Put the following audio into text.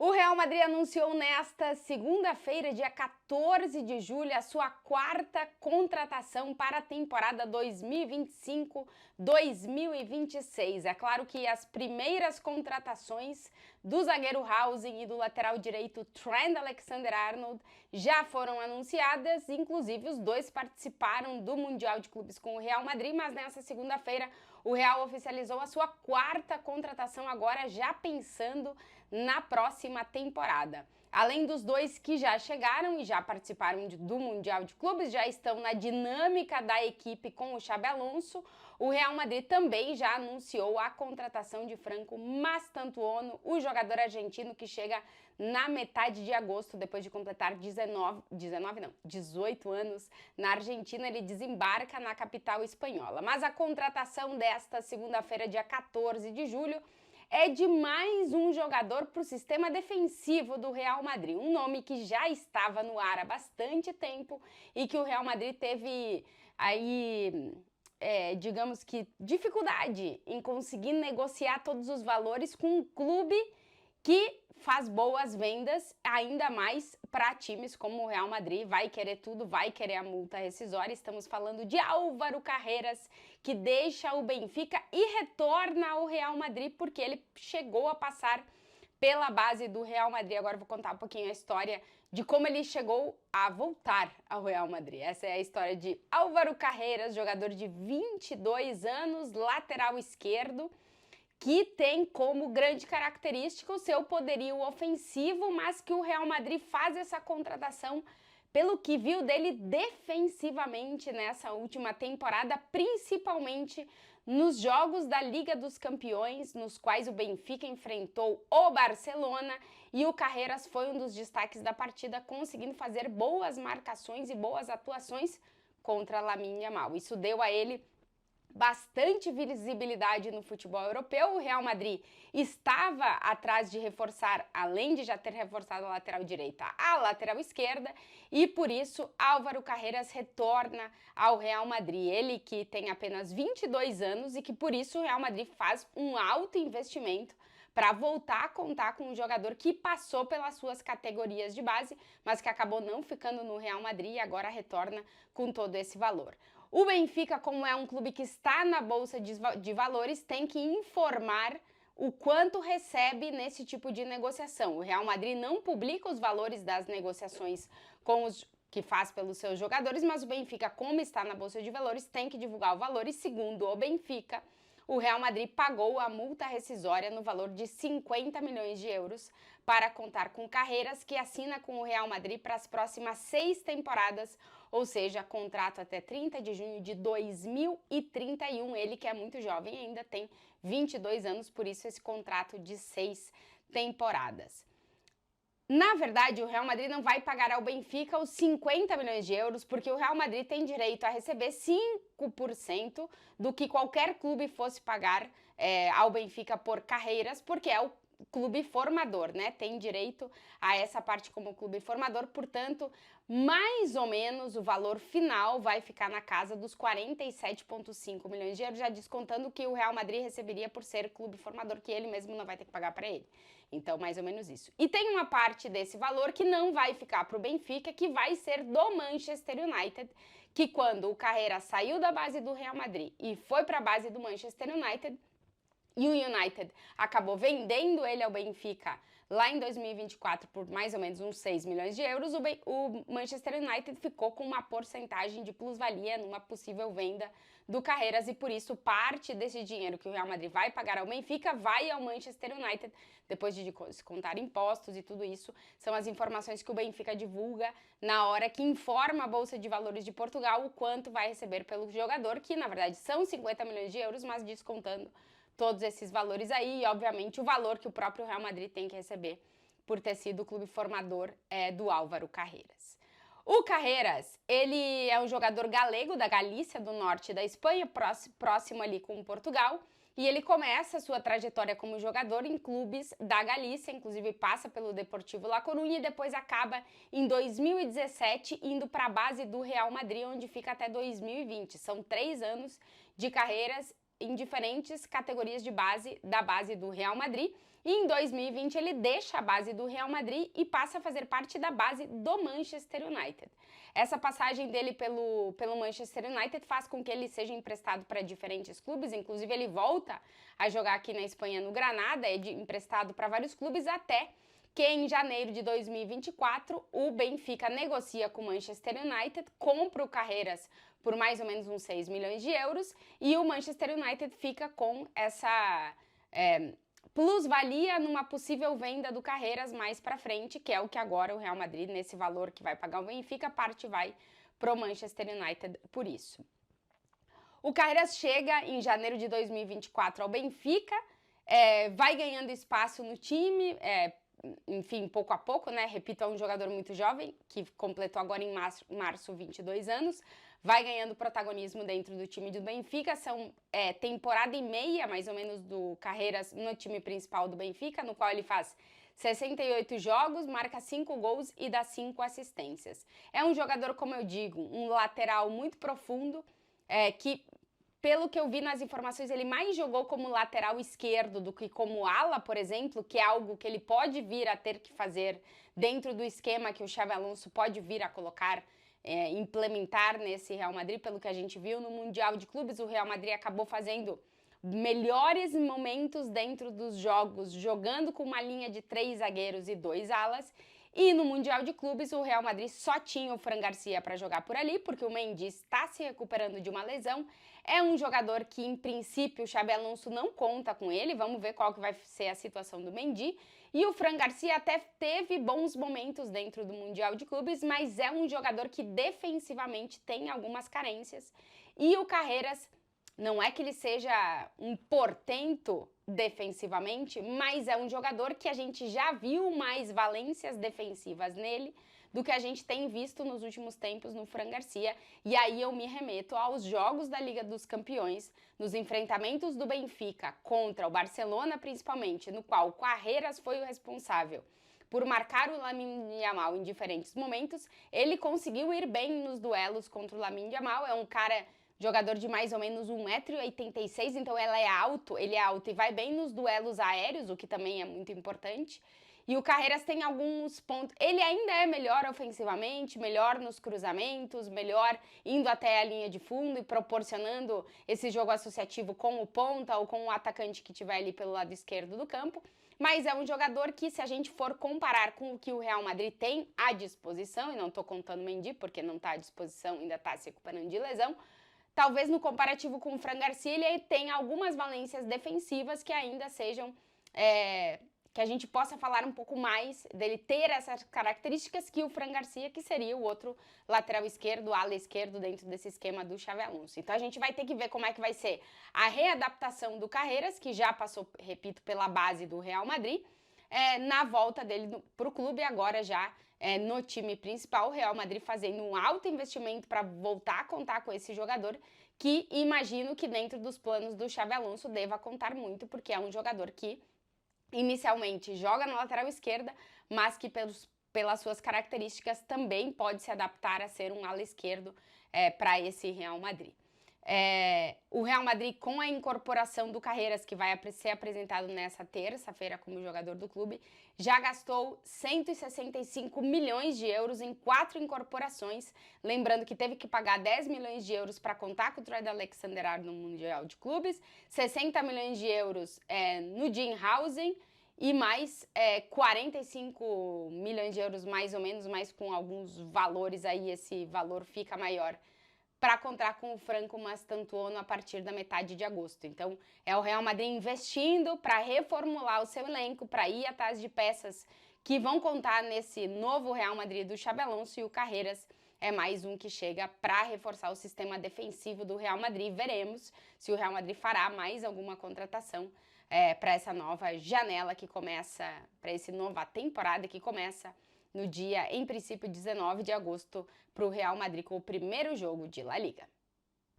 O Real Madrid anunciou nesta segunda-feira, dia 14 de julho, a sua quarta contratação para a temporada 2025-2026. É claro que as primeiras contratações do zagueiro Haaland e do lateral direito Trent Alexander-Arnold já foram anunciadas, inclusive os dois participaram do Mundial de Clubes com o Real Madrid, mas nessa segunda-feira o Real oficializou a sua quarta contratação, agora já pensando na próxima temporada. Além dos dois que já chegaram e já participaram do Mundial de Clubes, já estão na dinâmica da equipe com o Xabi Alonso, o Real Madrid também já anunciou a contratação de Franco Mastantuono, o jogador argentino que chega na metade de agosto, depois de completar 18 anos na Argentina. Ele desembarca na capital espanhola. Mas a contratação desta segunda-feira, dia 14 de julho, é de mais um jogador para o sistema defensivo do Real Madrid, um nome que já estava no ar há bastante tempo e que o Real Madrid teve aí, digamos que, dificuldade em conseguir negociar todos os valores com um clube que faz boas vendas, ainda mais para times como o Real Madrid. Vai querer tudo, vai querer a multa rescisória. Estamos falando de Álvaro Carreras, que deixa o Benfica e retorna ao Real Madrid, porque ele chegou a passar pela base do Real Madrid. Agora eu vou contar um pouquinho a história de como ele chegou a voltar ao Real Madrid. Essa é a história de Álvaro Carreras, jogador de 22 anos, lateral esquerdo, que tem como grande característica o seu poderio ofensivo, mas que o Real Madrid faz essa contratação pelo que viu dele defensivamente nessa última temporada, principalmente nos jogos da Liga dos Campeões, nos quais o Benfica enfrentou o Barcelona, e o Carreras foi um dos destaques da partida, conseguindo fazer boas marcações e boas atuações contra Lamine Yamal. Isso deu a ele bastante visibilidade no futebol europeu. O Real Madrid estava atrás de reforçar, além de já ter reforçado a lateral direita, a lateral esquerda, e por isso Álvaro Carreras retorna ao Real Madrid. Ele que tem apenas 22 anos e que por isso o Real Madrid faz um alto investimento para voltar a contar com um jogador que passou pelas suas categorias de base, mas que acabou não ficando no Real Madrid e agora retorna com todo esse valor. O Benfica, como é um clube que está na Bolsa de Valores, tem que informar o quanto recebe nesse tipo de negociação. O Real Madrid não publica os valores das negociações com os que faz pelos seus jogadores, mas o Benfica, como está na Bolsa de Valores, tem que divulgar o valor e, segundo o Benfica, o Real Madrid pagou a multa rescisória no valor de 50 milhões de euros para contar com Carreras, que assina com o Real Madrid para as próximas 6 temporadas, ou seja, contrato até 30 de junho de 2031. Ele, que é muito jovem, ainda tem 22 anos, por isso esse contrato de 6 temporadas. Na verdade, o Real Madrid não vai pagar ao Benfica os 50 milhões de euros, porque o Real Madrid tem direito a receber 5% do que qualquer clube fosse pagar ao Benfica por Carreras, porque é o clube formador, né? Tem direito a essa parte como clube formador, portanto, mais ou menos o valor final vai ficar na casa dos 47,5 milhões de euros, já descontando que o Real Madrid receberia por ser clube formador, que ele mesmo não vai ter que pagar para ele. Então, mais ou menos isso. E tem uma parte desse valor que não vai ficar para o Benfica, que vai ser do Manchester United, que quando o Carreras saiu da base do Real Madrid e foi para a base do Manchester United, e o United acabou vendendo ele ao Benfica lá em 2024 por mais ou menos uns 6 milhões de euros, o Manchester United ficou com uma porcentagem de plusvalia numa possível venda do Carreras, e por isso parte desse dinheiro que o Real Madrid vai pagar ao Benfica vai ao Manchester United, depois de descontar impostos e tudo isso. São as informações que o Benfica divulga na hora que informa a Bolsa de Valores de Portugal o quanto vai receber pelo jogador, que na verdade são 50 milhões de euros, mas descontando todos esses valores aí, e obviamente o valor que o próprio Real Madrid tem que receber por ter sido o clube formador do Álvaro Carreras. O Carreras, ele é um jogador galego da Galícia, do norte da Espanha, próximo ali com Portugal, e ele começa a sua trajetória como jogador em clubes da Galícia, inclusive passa pelo Deportivo La Coruña e depois acaba em 2017 indo para a base do Real Madrid, onde fica até 2020. São 3 anos de carreiras em diferentes categorias de base da base do Real Madrid, E em 2020 ele deixa a base do Real Madrid e passa a fazer parte da base do Manchester United. Essa passagem dele pelo Manchester United faz com que ele seja emprestado para diferentes clubes, inclusive ele volta a jogar aqui na Espanha no Granada, emprestado para vários clubes, até que em janeiro de 2024 o Benfica negocia com o Manchester United, compra o Carreiras por mais ou menos uns 6 milhões de euros e o Manchester United fica com essa plusvalia numa possível venda do Carreiras mais para frente, que é o que agora o Real Madrid, nesse valor que vai pagar o Benfica, parte vai pro Manchester United por isso. O Carreiras chega em janeiro de 2024 ao Benfica, vai ganhando espaço no time, enfim, pouco a pouco, né? Repito, é um jogador muito jovem, que completou agora em março 22 anos, vai ganhando protagonismo dentro do time do Benfica. São temporada e meia, mais ou menos, do Carreiras no time principal do Benfica, no qual ele faz 68 jogos, marca 5 gols e dá 5 assistências. É um jogador, como eu digo, um lateral muito profundo, que, pelo que eu vi nas informações, ele mais jogou como lateral esquerdo do que como ala, por exemplo, que é algo que ele pode vir a ter que fazer dentro do esquema que o Xabi Alonso pode vir a colocar, implementar nesse Real Madrid. Pelo que a gente viu no Mundial de Clubes, o Real Madrid acabou fazendo melhores momentos dentro dos jogos, jogando com uma linha de 3 zagueiros e 2 alas. E no Mundial de Clubes, o Real Madrid só tinha o Fran Garcia para jogar por ali, porque o Mendy está se recuperando de uma lesão. É um jogador que, em princípio, o Xabi Alonso não conta com ele. Vamos ver qual que vai ser a situação do Mendy. E o Fran Garcia até teve bons momentos dentro do Mundial de Clubes, mas é um jogador que defensivamente tem algumas carências. E o Carreiras, não é que ele seja um portento defensivamente, mas é um jogador que a gente já viu mais valências defensivas nele do que a gente tem visto nos últimos tempos no Fran Garcia. E aí eu me remeto aos jogos da Liga dos Campeões, nos enfrentamentos do Benfica contra o Barcelona principalmente, no qual o Carreiras foi o responsável por marcar o Lamine Yamal em diferentes momentos. Ele conseguiu ir bem nos duelos contra o Lamine Yamal, é um cara, jogador de mais ou menos 1,86 m, então ele é alto e vai bem nos duelos aéreos, o que também é muito importante. E o Carreiras tem alguns pontos, ele ainda é melhor ofensivamente, melhor nos cruzamentos, melhor indo até a linha de fundo e proporcionando esse jogo associativo com o ponta ou com o atacante que estiver ali pelo lado esquerdo do campo. Mas é um jogador que, se a gente for comparar com o que o Real Madrid tem à disposição, e não estou contando o Mendy porque não está à disposição, ainda está se recuperando de lesão, talvez no comparativo com o Fran Garcia ele tenha algumas valências defensivas que ainda sejam, que a gente possa falar um pouco mais dele ter essas características que o Fran Garcia, que seria o outro lateral esquerdo, ala esquerdo dentro desse esquema do Xabi Alonso. Então a gente vai ter que ver como é que vai ser a readaptação do Carreiras, que já passou, repito, pela base do Real Madrid, na volta dele para o clube, agora já no time principal, o Real Madrid fazendo um alto investimento para voltar a contar com esse jogador, que imagino que dentro dos planos do Xabi Alonso deva contar muito, porque é um jogador que inicialmente joga na lateral esquerda, mas que pelas suas características também pode se adaptar a ser um ala esquerdo para esse Real Madrid. O Real Madrid, com a incorporação do Carreiras, que vai ser apresentado nessa terça-feira como jogador do clube, já gastou 165 milhões de euros em 4 incorporações, lembrando que teve que pagar 10 milhões de euros para contar com o Trent Alexander-Arnold no Mundial de Clubes, 60 milhões de euros no Dinhausen e mais 45 milhões de euros mais ou menos, mas com alguns valores aí, esse valor fica maior, para contar com o Franco Mastantuono a partir da metade de agosto. Então, é o Real Madrid investindo para reformular o seu elenco, para ir atrás de peças que vão contar nesse novo Real Madrid do Xabi Alonso, e o Carreiras é mais um que chega para reforçar o sistema defensivo do Real Madrid. Veremos se o Real Madrid fará mais alguma contratação para essa nova janela que começa, para essa nova temporada que começa no dia, em princípio, 19 de agosto, para o Real Madrid com o primeiro jogo de La Liga.